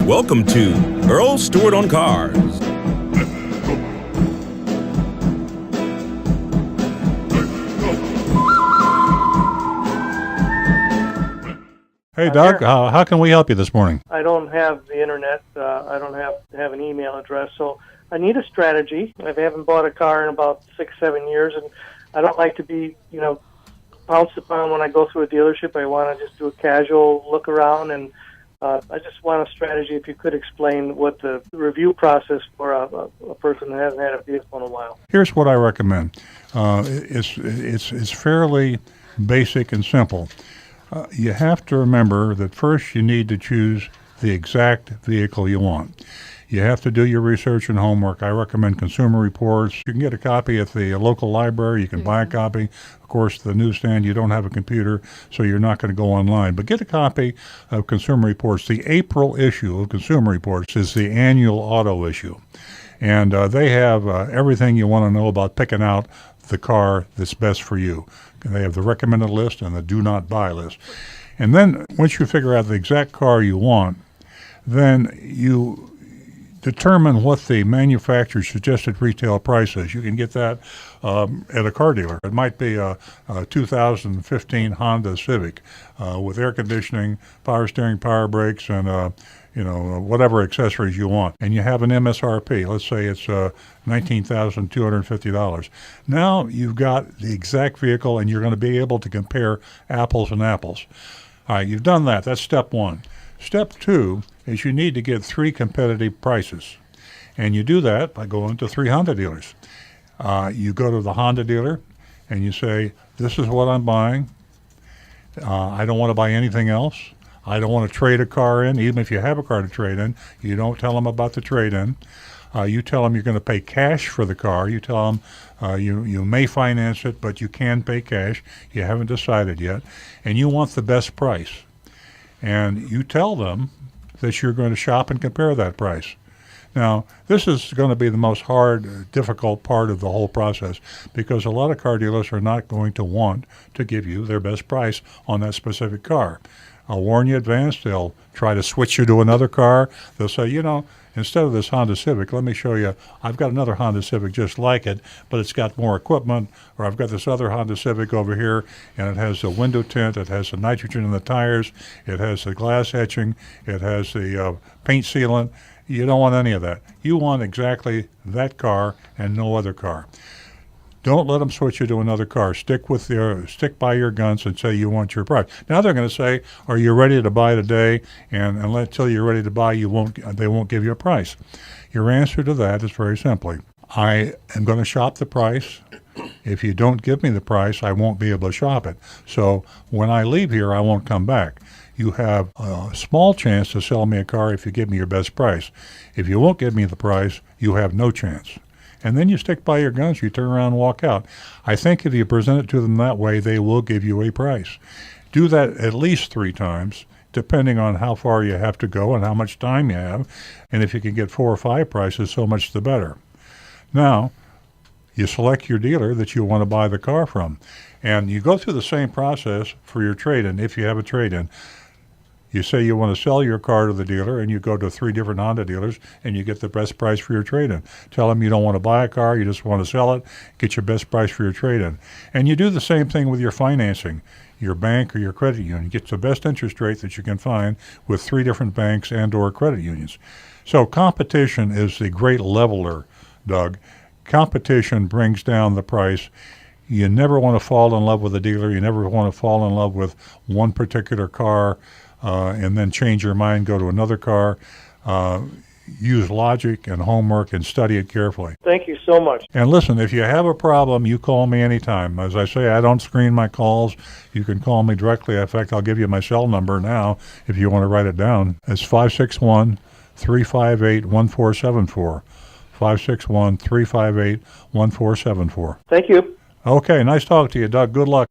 Welcome to Earl Stewart on Cars. Hey, Doug, how can we help you this morning? I don't have the internet. I don't have an email address, so I need a strategy. I haven't bought a car in about 6-7 years, and I don't like to be, pounced upon when I go through a dealership. I want to just do a casual look around, and I just want a strategy. If you could explain what the review process for a person who hasn't had a vehicle in a while. Here's what I recommend. It's fairly basic and simple. You have to remember that first you need to choose the exact vehicle you want. You have to do your research and homework. I recommend Consumer Reports. You can get a copy at the local library. You can buy a copy. Of course, the newsstand, you don't have a computer, so you're not going to go online. But get a copy of Consumer Reports. The April issue of Consumer Reports is the annual auto issue. And they have everything you want to know about picking out the car that's best for you. They have the recommended list and the do not buy list. And then once you figure out the exact car you want, then you determine what the manufacturer's suggested retail price is. You can get that at a car dealer. It might be a 2015 Honda Civic with air conditioning, power steering, power brakes, and whatever accessories you want. And you have an MSRP. Let's say it's $19,250. Now you've got the exact vehicle, and you're going to be able to compare apples and apples. All right, you've done that. That's step one. Step two is you need to get 3 competitive prices. And you do that by going to 3 Honda dealers. You go to the Honda dealer, and you say, this is what I'm buying. I don't want to buy anything else. I don't want to trade a car in. Even if you have a car to trade in, you don't tell them about the trade-in. You tell them you're going to pay cash for the car. You tell them you may finance it, but you can pay cash. You haven't decided yet. And you want the best price. And you tell them that you're going to shop and compare that price. Now, this is going to be the most difficult part of the whole process, because a lot of car dealers are not going to want to give you their best price on that specific car. I'll warn you in advance, they'll try to switch you to another car. They'll say, instead of this Honda Civic, let me show you, I've got another Honda Civic just like it, but it's got more equipment, or I've got this other Honda Civic over here, and it has the window tint, it has the nitrogen in the tires, it has the glass etching, it has the paint sealant. You don't want any of that. You want exactly that car and no other car. Don't let them switch you to another car. Stick by your guns and say you want your price. Now they're going to say, "Are you ready to buy today?" And until you're ready to buy, they won't give you a price. Your answer to that is very simply, I am going to shop the price. If you don't give me the price, I won't be able to shop it. So when I leave here, I won't come back. You have a small chance to sell me a car if you give me your best price. If you won't give me the price, you have no chance. And then you stick by your guns, you turn around and walk out. I think if you present it to them that way, they will give you a price. Do that at least 3 times, depending on how far you have to go and how much time you have. And if you can get 4 or 5 prices, so much the better. Now, you select your dealer that you want to buy the car from. And you go through the same process for your trade-in, if you have a trade-in. You say you want to sell your car to the dealer, and you go to 3 different Honda dealers, and you get the best price for your trade-in. Tell them you don't want to buy a car, you just want to sell it, get your best price for your trade-in. And you do the same thing with your financing. Your bank or your credit union gets the best interest rate that you can find with 3 different banks and or credit unions. So competition is the great leveler, Doug. Competition brings down the price. You never want to fall in love with a dealer. You never want to fall in love with one particular car and then change your mind, go to another car. Use logic and homework and study it carefully. Thank you so much. And listen, if you have a problem, you call me anytime. As I say, I don't screen my calls. You can call me directly. In fact, I'll give you my cell number now if you want to write it down. It's 561-358-1474. 561-358-1474. Thank you. Okay, nice talking to you, Doug. Good luck.